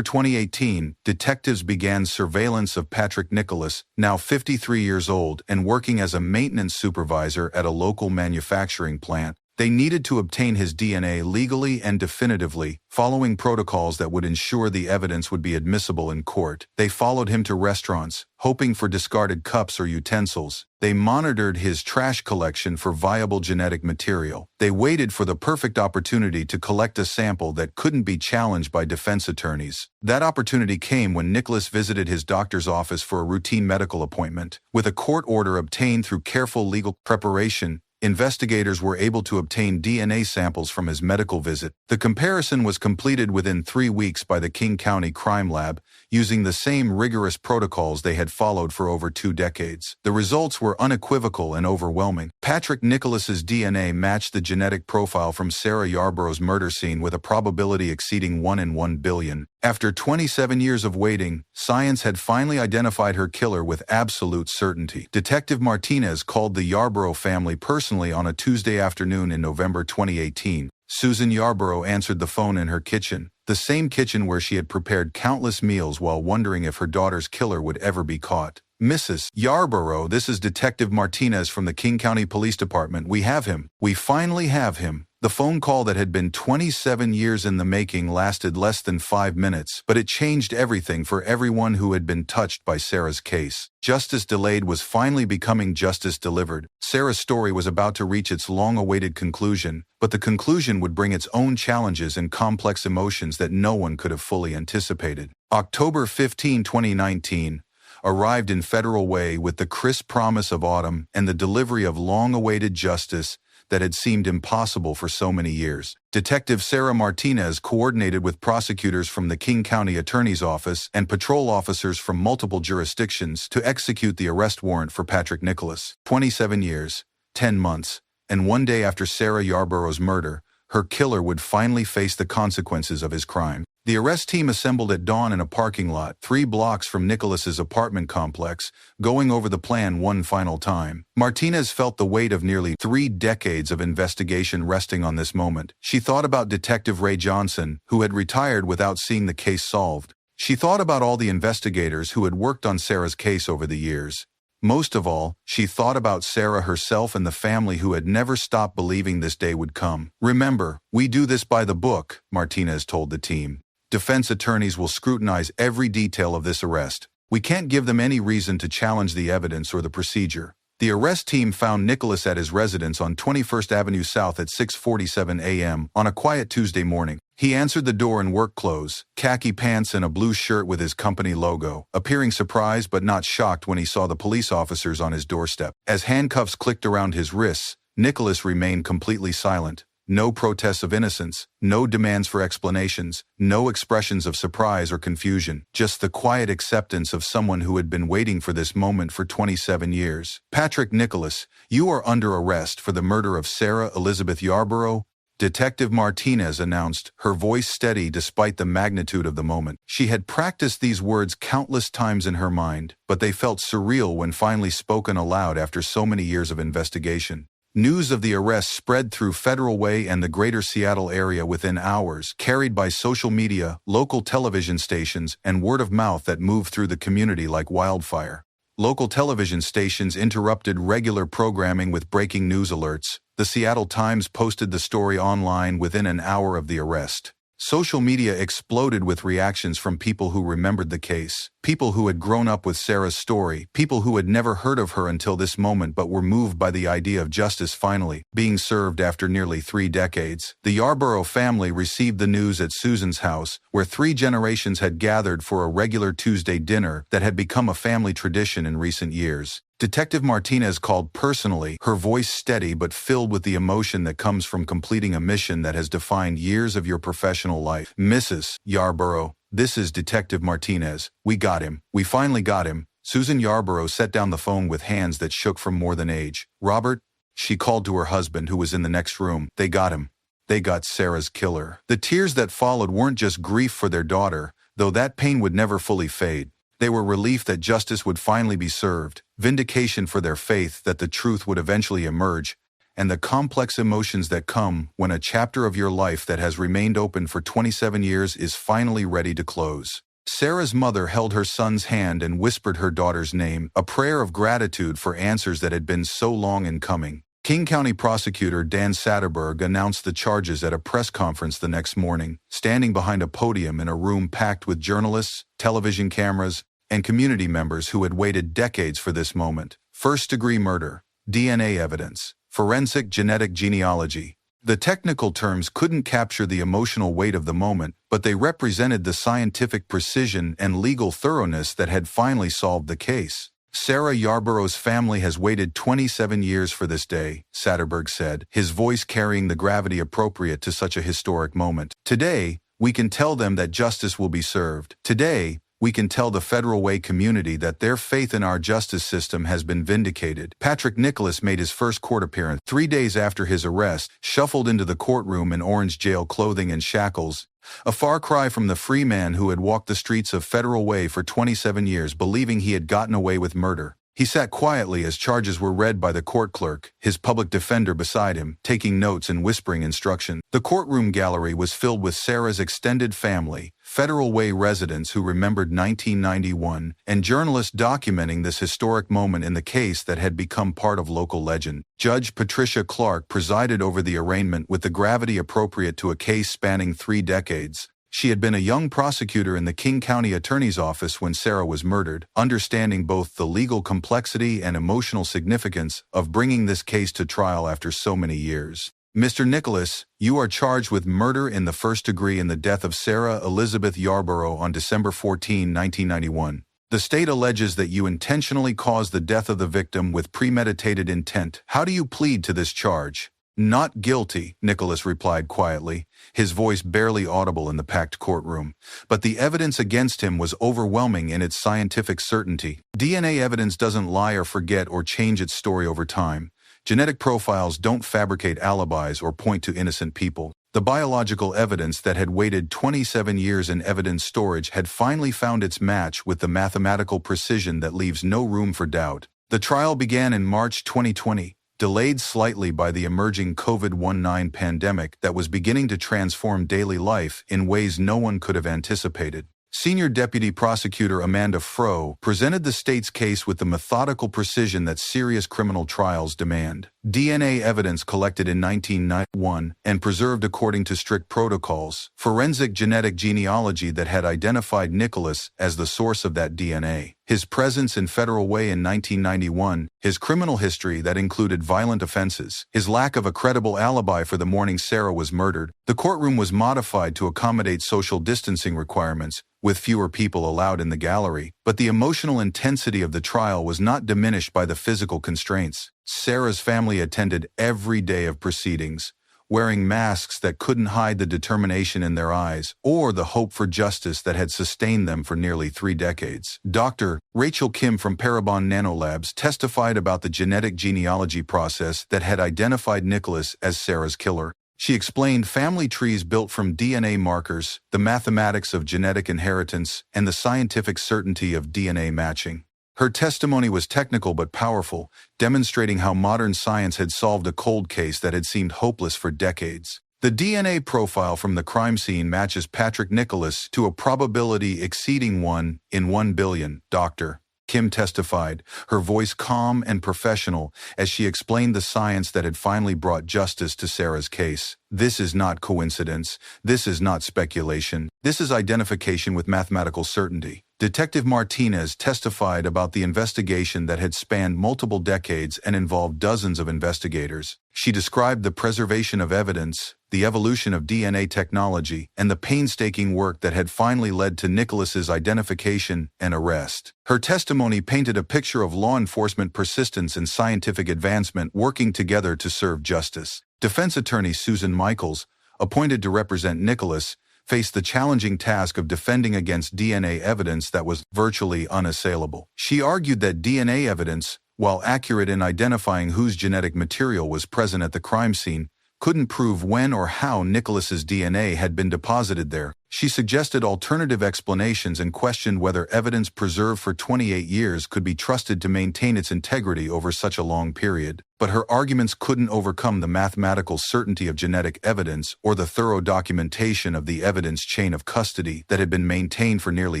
A: 2018, detectives began surveillance of Patrick Nicholas, now 53 years old and working as a maintenance supervisor at a local manufacturing plant. They needed to obtain his DNA legally and definitively, following protocols that would ensure the evidence would be admissible in court. They followed him to restaurants, hoping for discarded cups or utensils. They monitored his trash collection for viable genetic material. They waited for the perfect opportunity to collect a sample that couldn't be challenged by defense attorneys. That opportunity came when Nicholas visited his doctor's office for a routine medical appointment. With a court order obtained through careful legal preparation, investigators were able to obtain DNA samples from his medical visit. The comparison was completed within 3 weeks by the King County Crime Lab, using the same rigorous protocols they had followed for over 2 decades. The results were unequivocal and overwhelming. Patrick Nicholas's DNA matched the genetic profile from Sarah Yarborough's murder scene with a probability exceeding 1 in 1 billion. After 27 years of waiting, science had finally identified her killer with absolute certainty. Detective Martinez called the Yarborough family personally on a Tuesday afternoon in November 2018. Susan Yarborough answered the phone in her kitchen, the same kitchen where she had prepared countless meals while wondering if her daughter's killer would ever be caught. "Mrs. Yarborough, this is Detective Martinez from the King County Police Department. We have him. We finally have him." The phone call that had been 27 years in the making lasted less than 5 minutes, but it changed everything for everyone who had been touched by Sarah's case. Justice delayed was finally becoming justice delivered. Sarah's story was about to reach its long-awaited conclusion, but the conclusion would bring its own challenges and complex emotions that no one could have fully anticipated. October 15, 2019, arrived in Federal Way with the crisp promise of autumn and the delivery of long-awaited justice that had seemed impossible for so many years. Detective Sarah Martinez coordinated with prosecutors from the King County Attorney's Office and patrol officers from multiple jurisdictions to execute the arrest warrant for Patrick Nicholas. 27 years, 10 months, and 1 day after Sarah Yarborough's murder, her killer would finally face the consequences of his crime. The arrest team assembled at dawn in a parking lot 3 blocks from Nicholas's apartment complex, going over the plan one final time. Martinez felt the weight of nearly 3 decades of investigation resting on this moment. She thought about Detective Ray Johnson, who had retired without seeing the case solved. She thought about all the investigators who had worked on Sarah's case over the years. Most of all, she thought about Sarah herself and the family who had never stopped believing this day would come. "Remember, we do this by the book," Martinez told the team. "Defense attorneys will scrutinize every detail of this arrest. We can't give them any reason to challenge the evidence or the procedure." The arrest team found Nicholas at his residence on 21st Avenue South at 6:47 a.m. on a quiet Tuesday morning. He answered the door in work clothes, khaki pants and a blue shirt with his company logo, appearing surprised but not shocked when he saw the police officers on his doorstep. As handcuffs clicked around his wrists, Nicholas remained completely silent. No protests of innocence, no demands for explanations, no expressions of surprise or confusion, just the quiet acceptance of someone who had been waiting for this moment for 27 years. "Patrick Nicholas, you are under arrest for the murder of Sarah Elizabeth Yarborough," Detective Martinez announced, her voice steady despite the magnitude of the moment. She had practiced these words countless times in her mind, but they felt surreal when finally spoken aloud after so many years of investigation. News of the arrest spread through Federal Way and the greater Seattle area within hours, carried by social media, local television stations, and word of mouth that moved through the community like wildfire. Local television stations interrupted regular programming with breaking news alerts. The Seattle Times posted the story online within an hour of the arrest. Social media exploded with reactions from people who remembered the case, people who had grown up with Sarah's story, people who had never heard of her until this moment but were moved by the idea of justice finally being served after nearly 3 decades. The Yarborough family received the news at Susan's house, where 3 generations had gathered for a regular Tuesday dinner that had become a family tradition in recent years. Detective Martinez called personally, her voice steady but filled with the emotion that comes from completing a mission that has defined years of your professional life. "Mrs. Yarborough, this is Detective Martinez. We got him. We finally got him." Susan Yarborough set down the phone with hands that shook from more than age. "Robert," she called to her husband who was in the next room. "They got him. They got Sarah's killer." The tears that followed weren't just grief for their daughter, though that pain would never fully fade. They were relief that justice would finally be served, vindication for their faith that the truth would eventually emerge, and the complex emotions that come when a chapter of your life that has remained open for 27 years is finally ready to close. Sarah's mother held her son's hand and whispered her daughter's name, a prayer of gratitude for answers that had been so long in coming. King County Prosecutor Dan Satterberg announced the charges at a press conference the next morning, standing behind a podium in a room packed with journalists, television cameras, and community members who had waited decades for this moment. First-degree murder, DNA evidence, forensic genetic genealogy. The technical terms couldn't capture the emotional weight of the moment, but they represented the scientific precision and legal thoroughness that had finally solved the case. "Sarah Yarborough's family has waited 27 years for this day," Satterberg said, his voice carrying the gravity appropriate to such a historic moment. "Today, we can tell them that justice will be served. Today, we can tell the Federal Way community that their faith in our justice system has been vindicated." Patrick Nicholas made his first court appearance 3 days after his arrest, shuffled into the courtroom in orange jail clothing and shackles, a far cry from the free man who had walked the streets of Federal Way for 27 years believing he had gotten away with murder. He sat quietly as charges were read by the court clerk, his public defender beside him, taking notes and whispering instruction. The courtroom gallery was filled with Sarah's extended family, Federal Way residents who remembered 1991, and journalists documenting this historic moment in the case that had become part of local legend. Judge Patricia Clark presided over the arraignment with the gravity appropriate to a case spanning 3 decades. She had been a young prosecutor in the King County Attorney's Office when Sarah was murdered, understanding both the legal complexity and emotional significance of bringing this case to trial after so many years. "Mr. Nicholas, you are charged with murder in the first degree in the death of Sarah Elizabeth Yarborough on December 14, 1991. The state alleges that you intentionally caused the death of the victim with premeditated intent. How do you plead to this charge?" "Not guilty," Nicholas replied quietly, his voice barely audible in the packed courtroom. But the evidence against him was overwhelming in its scientific certainty. DNA evidence doesn't lie or forget or change its story over time. Genetic profiles don't fabricate alibis or point to innocent people. The biological evidence that had waited 27 years in evidence storage had finally found its match with the mathematical precision that leaves no room for doubt. The trial began in March 2020. Delayed slightly by the emerging COVID-19 pandemic that was beginning to transform daily life in ways no one could have anticipated. Senior Deputy Prosecutor Amanda Froh presented the state's case with the methodical precision that serious criminal trials demand. DNA evidence collected in 1991 and preserved according to strict protocols, forensic genetic genealogy that had identified Nicholas as the source of that DNA, his presence in Federal Way in 1991, his criminal history that included violent offenses, his lack of a credible alibi for the morning Sarah was murdered. The courtroom was modified to accommodate social distancing requirements, with fewer people allowed in the gallery, but the emotional intensity of the trial was not diminished by the physical constraints. Sarah's family attended every day of proceedings, wearing masks that couldn't hide the determination in their eyes or the hope for justice that had sustained them for nearly 3 decades. Dr. Rachel Kim from Parabon Nanolabs testified about the genetic genealogy process that had identified Nicholas as Sarah's killer. She explained family trees built from DNA markers, the mathematics of genetic inheritance, and the scientific certainty of DNA matching. Her testimony was technical but powerful, demonstrating how modern science had solved a cold case that had seemed hopeless for decades. The DNA profile from the crime scene matches Patrick Nicholas to a probability exceeding 1 in 1 billion, Dr. Kim testified, her voice calm and professional, as she explained the science that had finally brought justice to Sarah's case. This is not coincidence. This is not speculation. This is identification with mathematical certainty. Detective Martinez testified about the investigation that had spanned multiple decades and involved dozens of investigators. She described the preservation of evidence, the evolution of DNA technology, and the painstaking work that had finally led to Nicholas's identification and arrest. Her testimony painted a picture of law enforcement persistence and scientific advancement working together to serve justice. Defense attorney Susan Michaels, appointed to represent Nicholas, faced the challenging task of defending against DNA evidence that was virtually unassailable. She argued that DNA evidence, while accurate in identifying whose genetic material was present at the crime scene, couldn't prove when or how Nicholas's DNA had been deposited there. She suggested alternative explanations and questioned whether evidence preserved for 28 years could be trusted to maintain its integrity over such a long period. But her arguments couldn't overcome the mathematical certainty of genetic evidence or the thorough documentation of the evidence chain of custody that had been maintained for nearly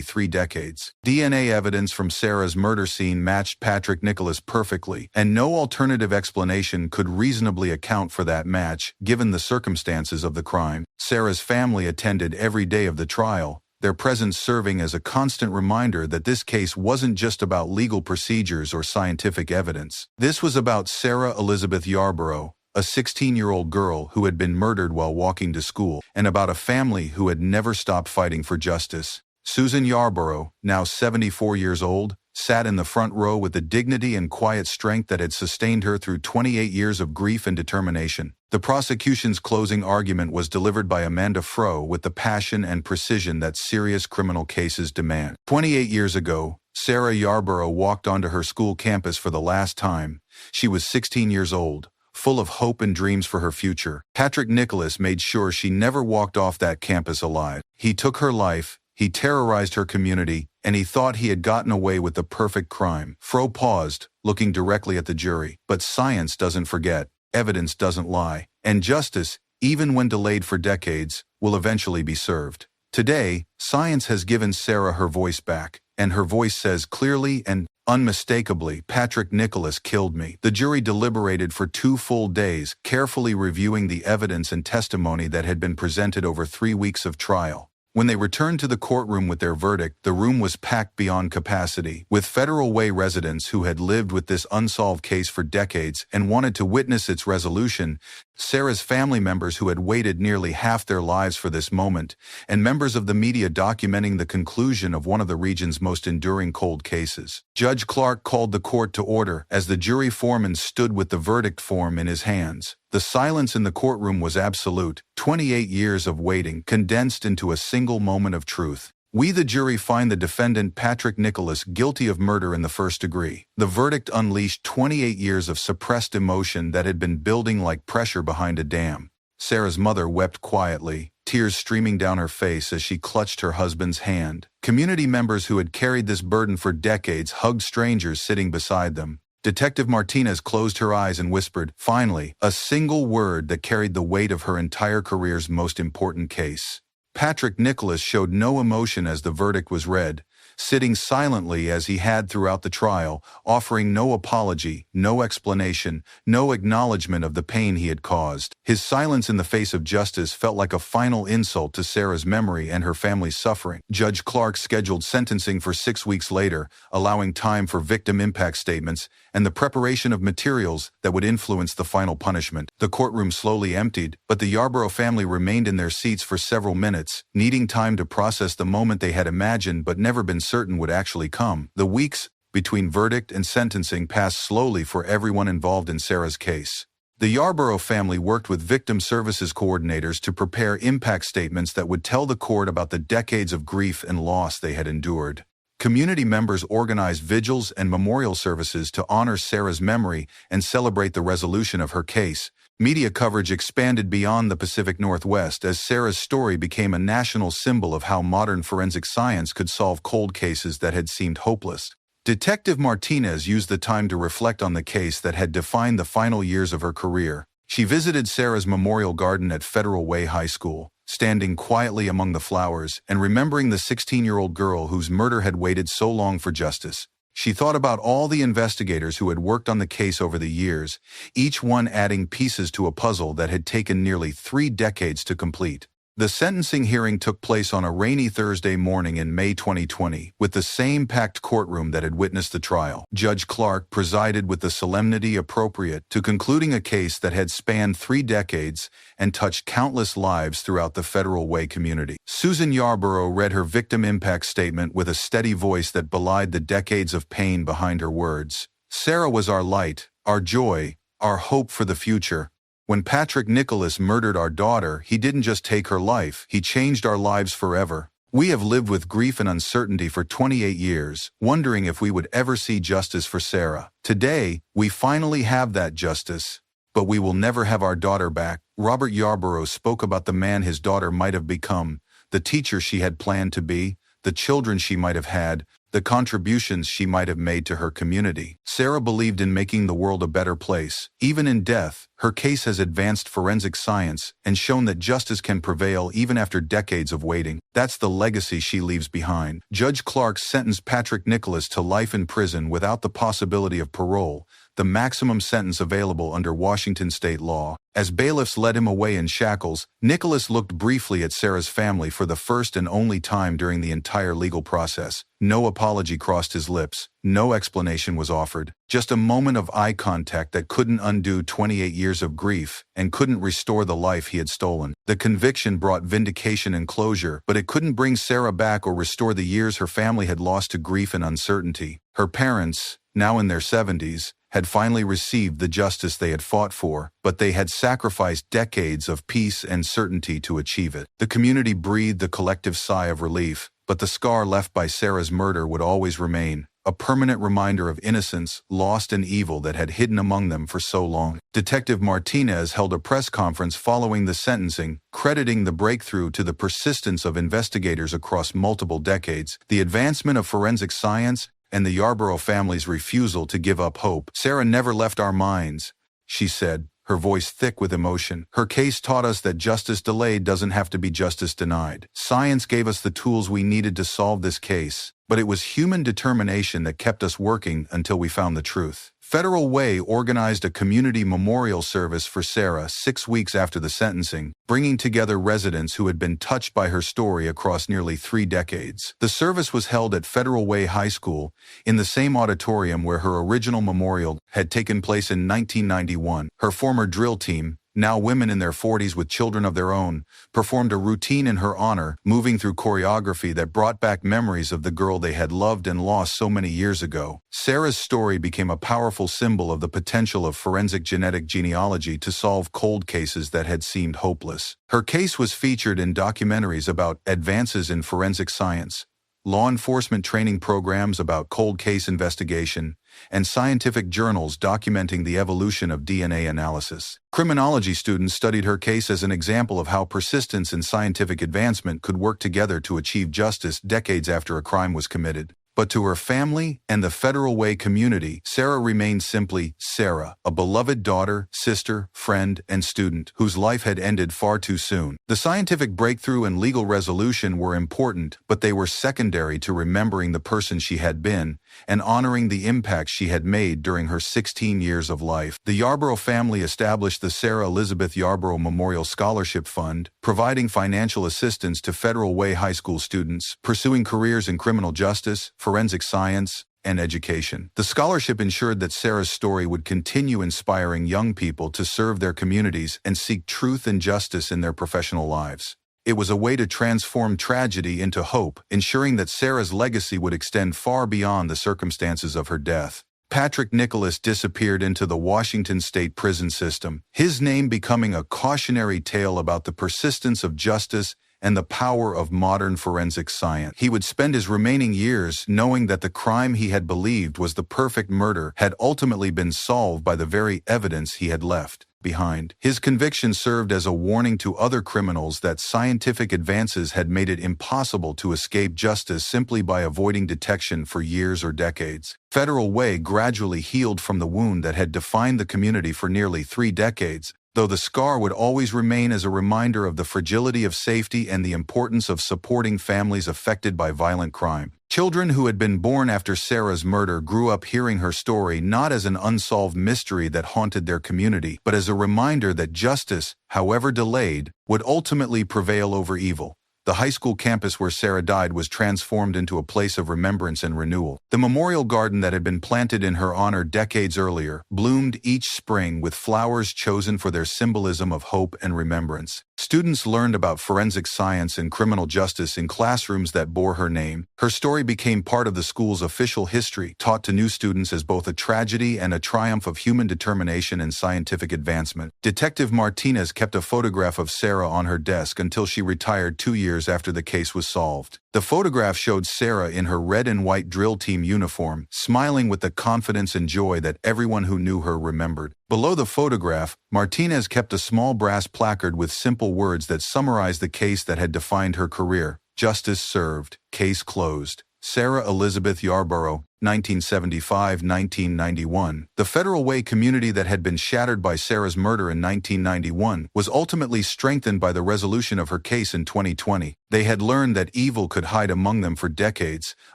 A: 3 decades. DNA evidence from Sarah's murder scene matched Patrick Nicholas perfectly, and no alternative explanation could reasonably account for that match, given the circumstances of the crime. Sarah's family attended every day of the trial, their presence serving as a constant reminder that this case wasn't just about legal procedures or scientific evidence. This was about Sarah Elizabeth Yarborough, a 16-year-old girl who had been murdered while walking to school, and about a family who had never stopped fighting for justice. Susan Yarborough, now 74 years old, sat in the front row with the dignity and quiet strength that had sustained her through 28 years of grief and determination. The prosecution's closing argument was delivered by Amanda Froh with the passion and precision that serious criminal cases demand. 28 years ago, Sarah Yarborough walked onto her school campus for the last time. She was 16 years old, full of hope and dreams for her future. Patrick Nicholas made sure she never walked off that campus alive. He took her life, he terrorized her community, and he thought he had gotten away with the perfect crime. Froh paused, looking directly at the jury. But science doesn't forget, evidence doesn't lie, and justice, even when delayed for decades, will eventually be served. Today, science has given Sarah her voice back, and her voice says clearly and unmistakably, Patrick Nicholas killed me. The jury deliberated for 2 full days, carefully reviewing the evidence and testimony that had been presented over 3 weeks of trial. When they returned to the courtroom with their verdict, the room was packed beyond capacity, with Federal Way residents who had lived with this unsolved case for decades and wanted to witness its resolution, Sarah's family members who had waited nearly half their lives for this moment, and members of the media documenting the conclusion of one of the region's most enduring cold cases. Judge Clark called the court to order as the jury foreman stood with the verdict form in his hands. The silence in the courtroom was absolute. 28 years of waiting condensed into a single moment of truth. We, the jury, find the defendant Patrick Nicholas guilty of murder in the first degree. The verdict unleashed 28 years of suppressed emotion that had been building like pressure behind a dam. Sarah's mother wept quietly, tears streaming down her face as she clutched her husband's hand. Community members who had carried this burden for decades hugged strangers sitting beside them. Detective Martinez closed her eyes and whispered, finally, a single word that carried the weight of her entire career's most important case. Patrick Nicholas showed no emotion as the verdict was read, sitting silently as he had throughout the trial, offering no apology, no explanation, no acknowledgement of the pain he had caused. His silence in the face of justice felt like a final insult to Sarah's memory and her family's suffering. Judge Clark scheduled sentencing for 6 weeks later, allowing time for victim impact statements and the preparation of materials that would influence the final punishment. The courtroom slowly emptied, but the Yarborough family remained in their seats for several minutes, needing time to process the moment they had imagined but never been certain would actually come. The weeks between verdict and sentencing passed slowly for everyone involved in Sarah's case. The Yarborough family worked with victim services coordinators to prepare impact statements that would tell the court about the decades of grief and loss they had endured. Community members organized vigils and memorial services to honor Sarah's memory and celebrate the resolution of her case. Media coverage expanded beyond the Pacific Northwest as Sarah's story became a national symbol of how modern forensic science could solve cold cases that had seemed hopeless. Detective Martinez used the time to reflect on the case that had defined the final years of her career. She visited Sarah's memorial garden at Federal Way High School, standing quietly among the flowers and remembering the 16-year-old girl whose murder had waited so long for justice. She thought about all the investigators who had worked on the case over the years, each one adding pieces to a puzzle that had taken nearly 3 decades to complete. The sentencing hearing took place on a rainy Thursday morning in May 2020, with the same packed courtroom that had witnessed the trial. Judge Clark presided with the solemnity appropriate to concluding a case that had spanned 3 decades and touched countless lives throughout the Federal Way community. Susan Yarborough read her victim impact statement with a steady voice that belied the decades of pain behind her words. Sarah was our light, our joy, our hope for the future. When Patrick Nicholas murdered our daughter, he didn't just take her life, he changed our lives forever. We have lived with grief and uncertainty for 28 years, wondering if we would ever see justice for Sarah. Today, we finally have that justice. But we will never have our daughter back. Robert Yarborough spoke about the man his daughter might have become, the teacher she had planned to be, the children she might have had, the contributions she might have made to her community. Sarah believed in making the world a better place. Even in death, her case has advanced forensic science and shown that justice can prevail even after decades of waiting. That's the legacy she leaves behind. Judge Clark sentenced Patrick Nicholas to life in prison without the possibility of parole, the maximum sentence available under Washington state law. As bailiffs led him away in shackles, Nicholas looked briefly at Sarah's family for the first and only time during the entire legal process. No apology crossed his lips. No explanation was offered. Just a moment of eye contact that couldn't undo 28 years of grief and couldn't restore the life he had stolen. The conviction brought vindication and closure, but it couldn't bring Sarah back or restore the years her family had lost to grief and uncertainty. Her parents, now in their 70s, had finally received the justice they had fought for, but they had sacrificed decades of peace and certainty to achieve it. The community breathed a collective sigh of relief, but the scar left by Sarah's murder would always remain, a permanent reminder of innocence, lost and evil that had hidden among them for so long. Detective Martinez held a press conference following the sentencing, crediting the breakthrough to the persistence of investigators across multiple decades, the advancement of forensic science, and the Yarborough family's refusal to give up hope. Sarah never left our minds, she said, her voice thick with emotion. Her case taught us that justice delayed doesn't have to be justice denied. Science gave us the tools we needed to solve this case, but it was human determination that kept us working until we found the truth. Federal Way organized a community memorial service for Sarah 6 weeks after the sentencing, bringing together residents who had been touched by her story across nearly 3 decades. The service was held at Federal Way High School, in the same auditorium where her original memorial had taken place in 1991. Her former drill team, now women in their 40s with children of their own, performed a routine in her honor, moving through choreography that brought back memories of the girl they had loved and lost so many years ago. Sarah's story became a powerful symbol of the potential of forensic genetic genealogy to solve cold cases that had seemed hopeless. Her case was featured in documentaries about advances in forensic science, law enforcement training programs about cold case investigation, and scientific journals documenting the evolution of DNA analysis. Criminology students studied her case as an example of how persistence and scientific advancement could work together to achieve justice decades after a crime was committed. But to her family and the Federal Way community, Sarah remained simply Sarah, a beloved daughter, sister, friend, and student whose life had ended far too soon. The scientific breakthrough and legal resolution were important, but they were secondary to remembering the person she had been and honoring the impact she had made during her 16 years of life. The Yarborough family established the Sarah Elizabeth Yarborough Memorial Scholarship Fund, providing financial assistance to Federal Way High School students pursuing careers in criminal justice, forensic science, and education. The scholarship ensured that Sarah's story would continue inspiring young people to serve their communities and seek truth and justice in their professional lives. It was a way to transform tragedy into hope, ensuring that Sarah's legacy would extend far beyond the circumstances of her death. Patrick Nicholas disappeared into the Washington state prison system, his name becoming a cautionary tale about the persistence of justice and the power of modern forensic science. He would spend his remaining years knowing that the crime he had believed was the perfect murder had ultimately been solved by the very evidence he had left behind. His conviction served as a warning to other criminals that scientific advances had made it impossible to escape justice simply by avoiding detection for years or decades. Federal Way gradually healed from the wound that had defined the community for nearly 3 decades, though the scar would always remain as a reminder of the fragility of safety and the importance of supporting families affected by violent crime. Children who had been born after Sarah's murder grew up hearing her story not as an unsolved mystery that haunted their community, but as a reminder that justice, however delayed, would ultimately prevail over evil. The high school campus where Sarah died was transformed into a place of remembrance and renewal. The memorial garden that had been planted in her honor decades earlier bloomed each spring with flowers chosen for their symbolism of hope and remembrance. Students learned about forensic science and criminal justice in classrooms that bore her name. Her story became part of the school's official history, taught to new students as both a tragedy and a triumph of human determination and scientific advancement. Detective Martinez kept a photograph of Sarah on her desk until she retired 2 years after the case was solved. The photograph showed Sarah in her red and white drill team uniform, smiling with the confidence and joy that everyone who knew her remembered. Below the photograph, Martinez kept a small brass placard with simple words that summarized the case that had defined her career. Justice served. Case closed. Sarah Elizabeth Yarborough, 1975-1991. The Federal Way community that had been shattered by Sarah's murder in 1991 was ultimately strengthened by the resolution of her case in 2020. They had learned that evil could hide among them for decades,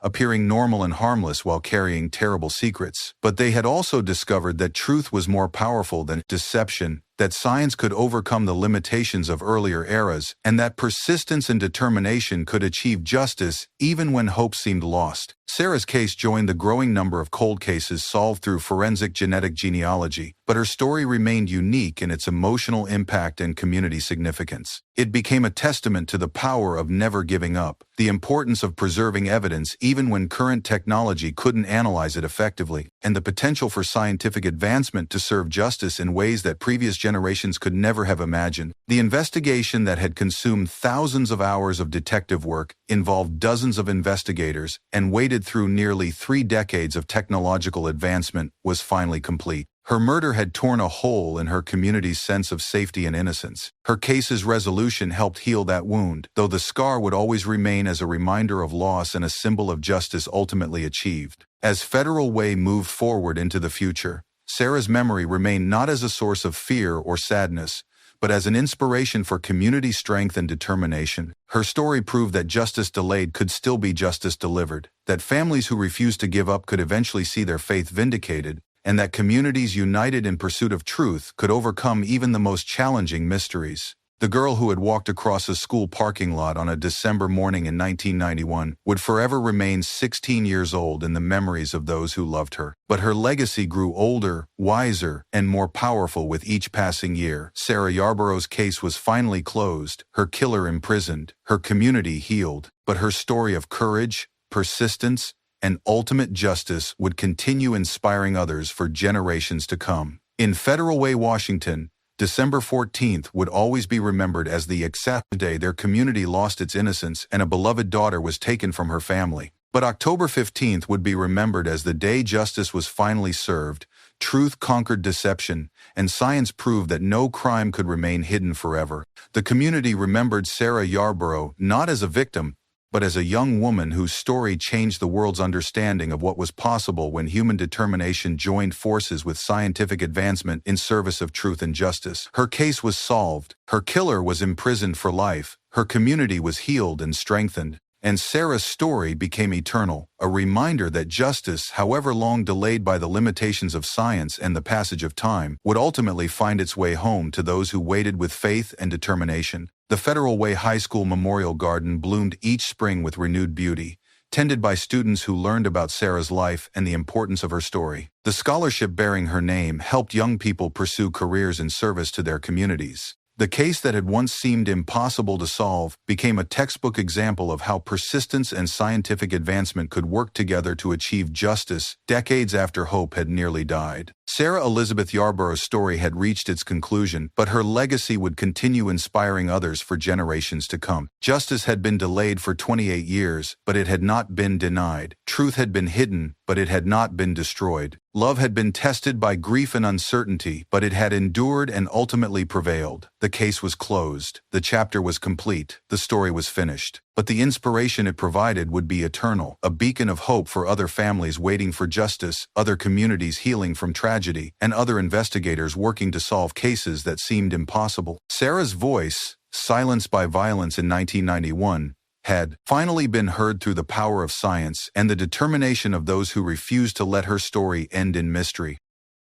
A: appearing normal and harmless while carrying terrible secrets. But they had also discovered that truth was more powerful than deception, that science could overcome the limitations of earlier eras, and that persistence and determination could achieve justice even when hope seemed lost. Sarah's case joined the growing number of cold cases solved through forensic genetic genealogy, but her story remained unique in its emotional impact and community significance. It became a testament to the power of never giving up, the importance of preserving evidence even when current technology couldn't analyze it effectively, and the potential for scientific advancement to serve justice in ways that previous generations could never have imagined. The investigation that had consumed thousands of hours of detective work, involved dozens of investigators, and waded through nearly 3 decades of technological advancement, was finally complete. Her murder had torn a hole in her community's sense of safety and innocence. Her case's resolution helped heal that wound, though the scar would always remain as a reminder of loss and a symbol of justice ultimately achieved. As Federal Way moved forward into the future, Sarah's memory remained not as a source of fear or sadness, but as an inspiration for community strength and determination. Her story proved that justice delayed could still be justice delivered, that families who refused to give up could eventually see their faith vindicated, and that communities united in pursuit of truth could overcome even the most challenging mysteries. The girl who had walked across a school parking lot on a December morning in 1991 would forever remain 16 years old in the memories of those who loved her. But her legacy grew older, wiser, and more powerful with each passing year. Sarah Yarborough's case was finally closed, her killer imprisoned, her community healed. But her story of courage, persistence, and ultimate justice would continue inspiring others for generations to come. In Federal Way, Washington, December 14th would always be remembered as the exact day their community lost its innocence and a beloved daughter was taken from her family. But October 15th would be remembered as the day justice was finally served, truth conquered deception, and science proved that no crime could remain hidden forever. The community remembered Sarah Yarborough not as a victim, but as a young woman whose story changed the world's understanding of what was possible when human determination joined forces with scientific advancement in service of truth and justice. Her case was solved, her killer was imprisoned for life, her community was healed and strengthened, and Sarah's story became eternal, a reminder that justice, however long delayed by the limitations of science and the passage of time, would ultimately find its way home to those who waited with faith and determination. The Federal Way High School Memorial Garden bloomed each spring with renewed beauty, tended by students who learned about Sarah's life and the importance of her story. The scholarship bearing her name helped young people pursue careers in service to their communities. The case that had once seemed impossible to solve became a textbook example of how persistence and scientific advancement could work together to achieve justice decades after hope had nearly died. Sarah Elizabeth Yarborough's story had reached its conclusion, but her legacy would continue inspiring others for generations to come. Justice had been delayed for 28 years, but it had not been denied. Truth had been hidden, but but it had not been destroyed. Love had been tested by grief and uncertainty, but it had endured and ultimately prevailed. The case was closed. The chapter was complete. The story was finished. But the inspiration it provided would be eternal, a beacon of hope for other families waiting for justice, other communities healing from tragedy, and other investigators working to solve cases that seemed impossible. Sarah's voice, silenced by violence in 1991, had finally been heard through the power of science and the determination of those who refused to let her story end in mystery.